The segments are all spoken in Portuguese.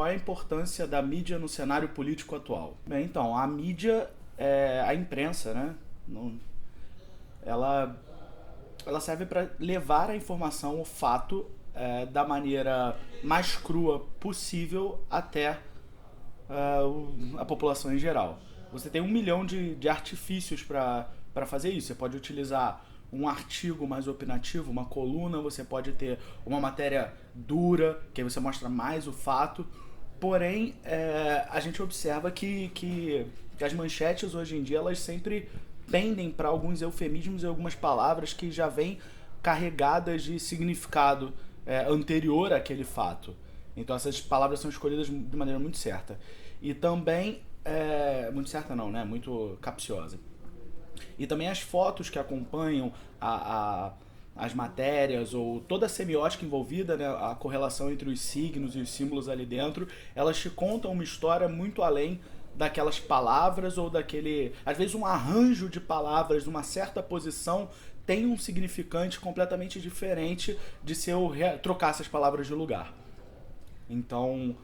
qual é a importância da mídia no cenário político atual? Bem, então, a mídia, a imprensa, né? Ela serve para levar a informação, o fato, da maneira mais crua possível até a população em geral. Você tem 1 milhão de artifícios para fazer isso. Você pode utilizar um artigo mais opinativo, uma coluna, você pode ter uma matéria dura, que aí você mostra mais o fato. Porém, a gente observa que as manchetes hoje em dia, elas sempre pendem para alguns eufemismos e algumas palavras que já vêm carregadas de significado anterior àquele fato. Então essas palavras são escolhidas de maneira muito certa. E também, muito certa não, né? Muito capciosa. E também as fotos que acompanham as matérias, ou toda a semiótica envolvida, né, a correlação entre os signos e os símbolos ali dentro, elas te contam uma história muito além daquelas palavras ou daquele... Às vezes um arranjo de palavras, uma certa posição, tem um significante completamente diferente de se eu trocar essas palavras de lugar. Então,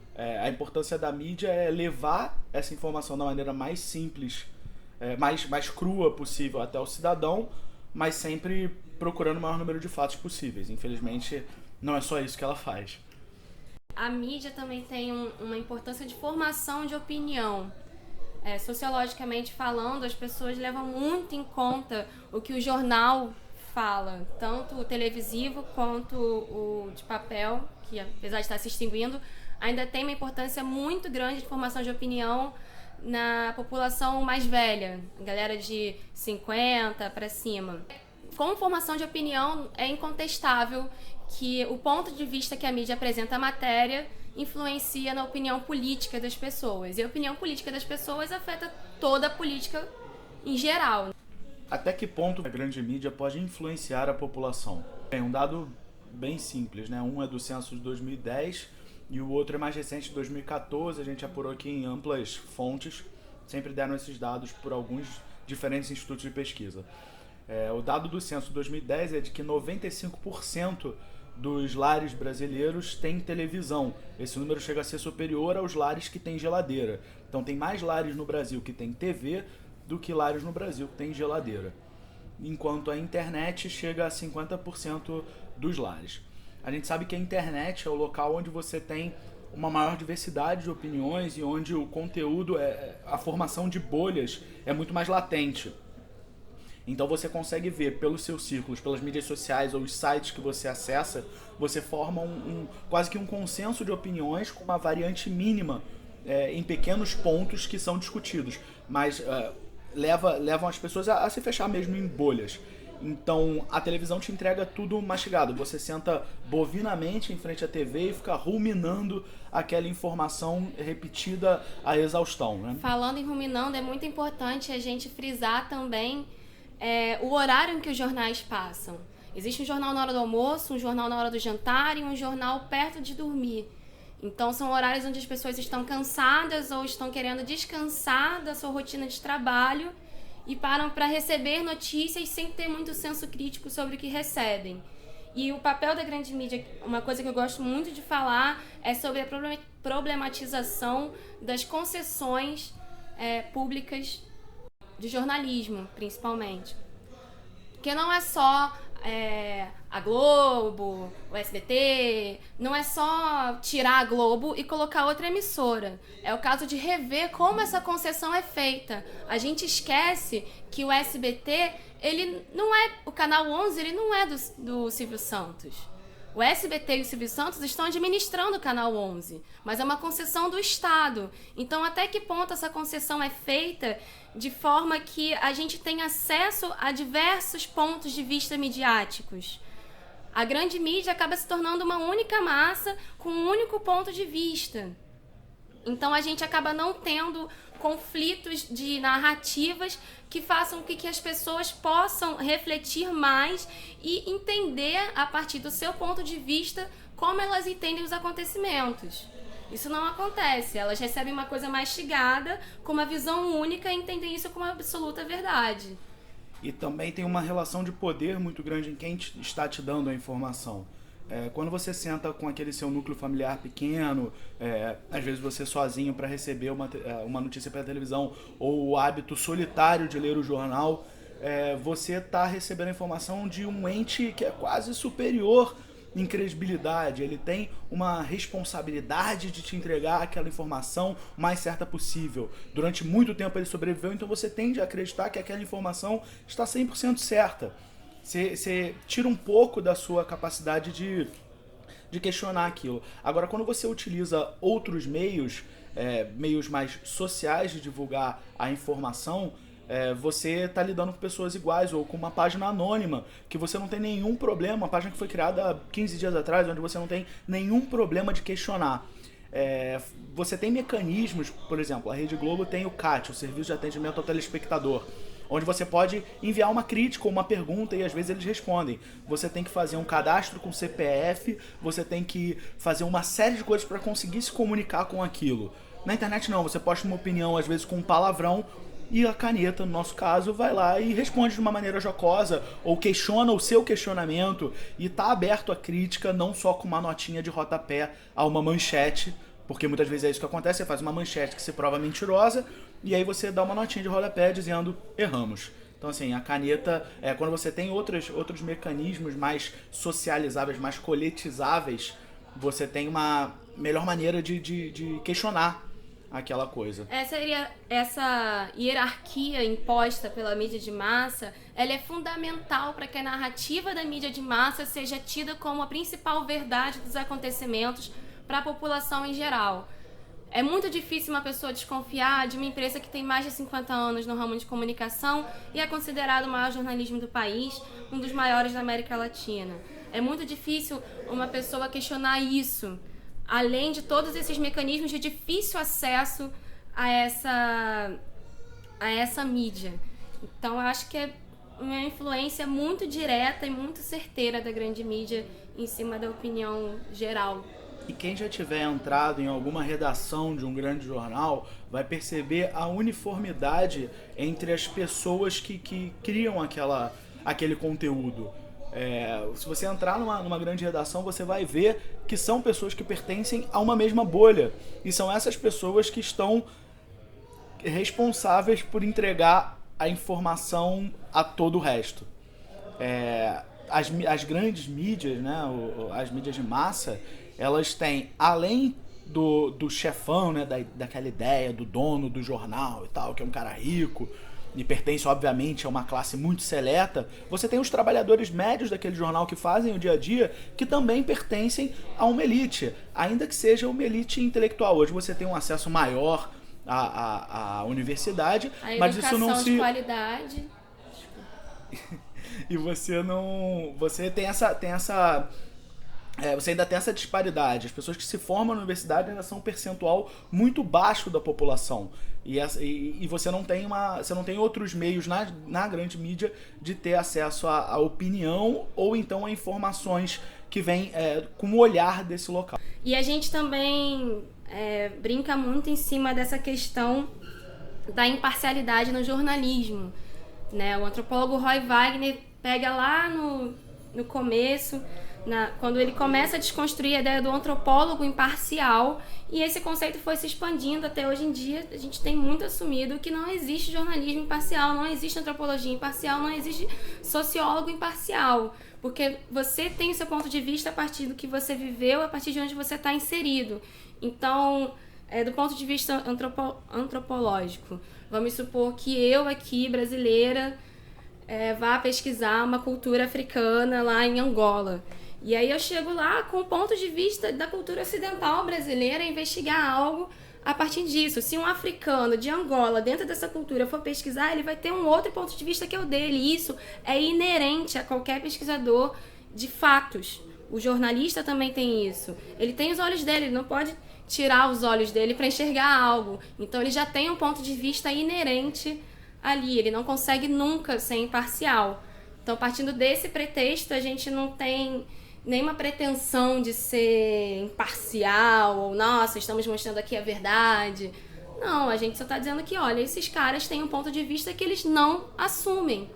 a importância da mídia é levar essa informação da maneira mais simples, mais crua possível até o cidadão, mas sempre procurando o maior número de fatos possíveis. Infelizmente, não é só isso que ela faz. A mídia também tem uma importância de formação de opinião. Sociologicamente falando, as pessoas levam muito em conta o que o jornal fala, tanto o televisivo quanto o de papel, que apesar de estar se extinguindo, ainda tem uma importância muito grande de formação de opinião na população mais velha, a galera de 50 para cima. Com formação de opinião, é incontestável que o ponto de vista que a mídia apresenta a matéria influencia na opinião política das pessoas. E a opinião política das pessoas afeta toda a política em geral. Até que ponto a grande mídia pode influenciar a população? Tem um dado bem simples, né? Um é do censo de 2010 e o outro é mais recente, de 2014. A gente apurou aqui em amplas fontes, sempre deram esses dados por alguns diferentes institutos de pesquisa. O dado do censo de 2010 é de que 95% dos lares brasileiros têm televisão. Esse número chega a ser superior aos lares que têm geladeira. Então tem mais lares no Brasil que têm TV do que lares no Brasil que têm geladeira. Enquanto a internet chega a 50% dos lares. A gente sabe que a internet é o local onde você tem uma maior diversidade de opiniões e onde o conteúdo, a formação de bolhas é muito mais latente. Então você consegue ver pelos seus círculos, pelas mídias sociais ou os sites que você acessa, você forma quase que um consenso de opiniões com uma variante mínima em pequenos pontos que são discutidos, mas levam as pessoas a se fechar mesmo em bolhas. Então a televisão te entrega tudo mastigado, você senta bovinamente em frente à TV e fica ruminando aquela informação repetida à exaustão, né? Falando em ruminando, é muito importante a gente frisar também o horário em que os jornais passam. Existe um jornal na hora do almoço, um jornal na hora do jantar e um jornal perto de dormir. Então são horários onde as pessoas estão cansadas ou estão querendo descansar da sua rotina de trabalho e param para receber notícias sem ter muito senso crítico sobre o que recebem. E o papel da grande mídia, uma coisa que eu gosto muito de falar, é sobre a problematização das concessões públicas de jornalismo, principalmente. Porque não é só a Globo, o SBT, não é só tirar a Globo e colocar outra emissora. É o caso de rever como essa concessão é feita. A gente esquece que o SBT, ele não é, o Canal 11, ele não é do Silvio Santos. O SBT e o Silvio Santos estão administrando o Canal 11, mas é uma concessão do Estado. Então, até que ponto essa concessão é feita de forma que a gente tem acesso a diversos pontos de vista midiáticos? A grande mídia acaba se tornando uma única massa com um único ponto de vista. Então, a gente acaba não tendo conflitos de narrativas que façam com que as pessoas possam refletir mais e entender, a partir do seu ponto de vista, como elas entendem os acontecimentos. Isso não acontece. Elas recebem uma coisa mastigada, com uma visão única, e entendem isso como absoluta verdade. E também tem uma relação de poder muito grande em quem está te dando a informação. Quando você senta com aquele seu núcleo familiar pequeno, às vezes você sozinho para receber uma notícia pela televisão, ou o hábito solitário de ler o jornal, você está recebendo a informação de um ente que é quase superior em credibilidade. Ele tem uma responsabilidade de te entregar aquela informação o mais certa possível. Durante muito tempo ele sobreviveu, então você tende a acreditar que aquela informação está 100% certa. Você tira um pouco da sua capacidade de questionar aquilo. Agora, quando você utiliza outros meios, meios mais sociais de divulgar a informação, você está lidando com pessoas iguais, ou com uma página anônima, que você não tem nenhum problema, uma página que foi criada há 15 dias atrás, onde você não tem nenhum problema de questionar. Você tem mecanismos, por exemplo, a Rede Globo tem o CAT, o Serviço de Atendimento ao Telespectador, onde você pode enviar uma crítica ou uma pergunta e às vezes eles respondem. Você tem que fazer um cadastro com CPF, você tem que fazer uma série de coisas para conseguir se comunicar com aquilo. Na internet não, você posta uma opinião às vezes com um palavrão e a caneta, no nosso caso, vai lá e responde de uma maneira jocosa ou questiona o seu questionamento e está aberto à crítica, não só com uma notinha de rodapé a uma manchete, porque muitas vezes é isso que acontece, você faz uma manchete que se prova mentirosa e aí você dá uma notinha de rodapé dizendo erramos. Então assim, a caneta, quando você tem outros mecanismos mais socializáveis, mais coletizáveis, você tem uma melhor maneira de questionar aquela coisa. Essa hierarquia imposta pela mídia de massa, ela é fundamental para que a narrativa da mídia de massa seja tida como a principal verdade dos acontecimentos para a população em geral. É muito difícil uma pessoa desconfiar de uma empresa que tem mais de 50 anos no ramo de comunicação e é considerado o maior jornalismo do país, um dos maiores da América Latina. É muito difícil uma pessoa questionar isso, além de todos esses mecanismos de difícil acesso a essa mídia. Então, eu acho que é uma influência muito direta e muito certeira da grande mídia em cima da opinião geral. E quem já tiver entrado em alguma redação de um grande jornal vai perceber a uniformidade entre as pessoas que criam aquele conteúdo. Se você entrar numa grande redação, você vai ver que são pessoas que pertencem a uma mesma bolha. E são essas pessoas que estão responsáveis por entregar a informação a todo o resto. As grandes mídias, né, as mídias de massa, elas têm, além do chefão, né, daquela ideia do dono do jornal e tal, que é um cara rico e pertence, obviamente, a uma classe muito seleta, você tem os trabalhadores médios daquele jornal que fazem o dia a dia, que também pertencem a uma elite, ainda que seja uma elite intelectual. Hoje você tem um acesso maior à universidade, mas isso não se... de qualidade. E você não... Você tem essa você ainda tem essa disparidade. As pessoas que se formam na universidade ainda são um percentual muito baixo da população. E você não tem outros meios na grande mídia de ter acesso à opinião ou então a informações que vêm com o olhar desse local. E a gente também brinca muito em cima dessa questão da imparcialidade no jornalismo, né? O antropólogo Roy Wagner pega lá no começo, quando ele começa a desconstruir a ideia do antropólogo imparcial, e esse conceito foi se expandindo até hoje em dia. A gente tem muito assumido que não existe jornalismo imparcial, não existe antropologia imparcial, não existe sociólogo imparcial, porque você tem o seu ponto de vista a partir do que você viveu, a partir de onde você está inserido. Então, do ponto de vista antropológico, vamos supor que eu aqui, brasileira, vá pesquisar uma cultura africana lá em Angola. E aí eu chego lá com o ponto de vista da cultura ocidental brasileira, investigar algo a partir disso. Se um africano de Angola, dentro dessa cultura, for pesquisar, ele vai ter um outro ponto de vista que é o dele. E isso é inerente a qualquer pesquisador de fatos. O jornalista também tem isso. Ele tem os olhos dele, ele não pode tirar os olhos dele para enxergar algo. Então ele já tem um ponto de vista inerente ali. Ele não consegue nunca ser imparcial. Então, partindo desse pretexto, a gente não tem nenhuma pretensão de ser imparcial, ou, nossa, estamos mostrando aqui a verdade. Não, a gente só está dizendo que, olha, esses caras têm um ponto de vista que eles não assumem.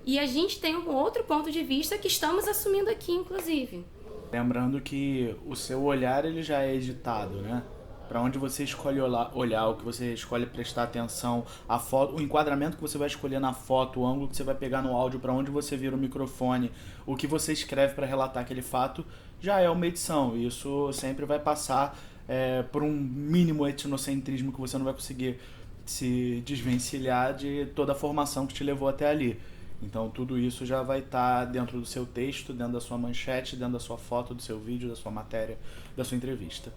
E a gente tem um outro ponto de vista que estamos assumindo aqui, inclusive. Lembrando que o seu olhar ele já é editado, né? Para onde você escolhe olhar, o que você escolhe prestar atenção, a foto, o enquadramento que você vai escolher na foto, o ângulo que você vai pegar no áudio, para onde você vira o microfone, o que você escreve para relatar aquele fato, já é uma edição. E isso sempre vai passar por um mínimo etnocentrismo que você não vai conseguir se desvencilhar de toda a formação que te levou até ali. Então tudo isso já vai estar dentro do seu texto, dentro da sua manchete, dentro da sua foto, do seu vídeo, da sua matéria, da sua entrevista.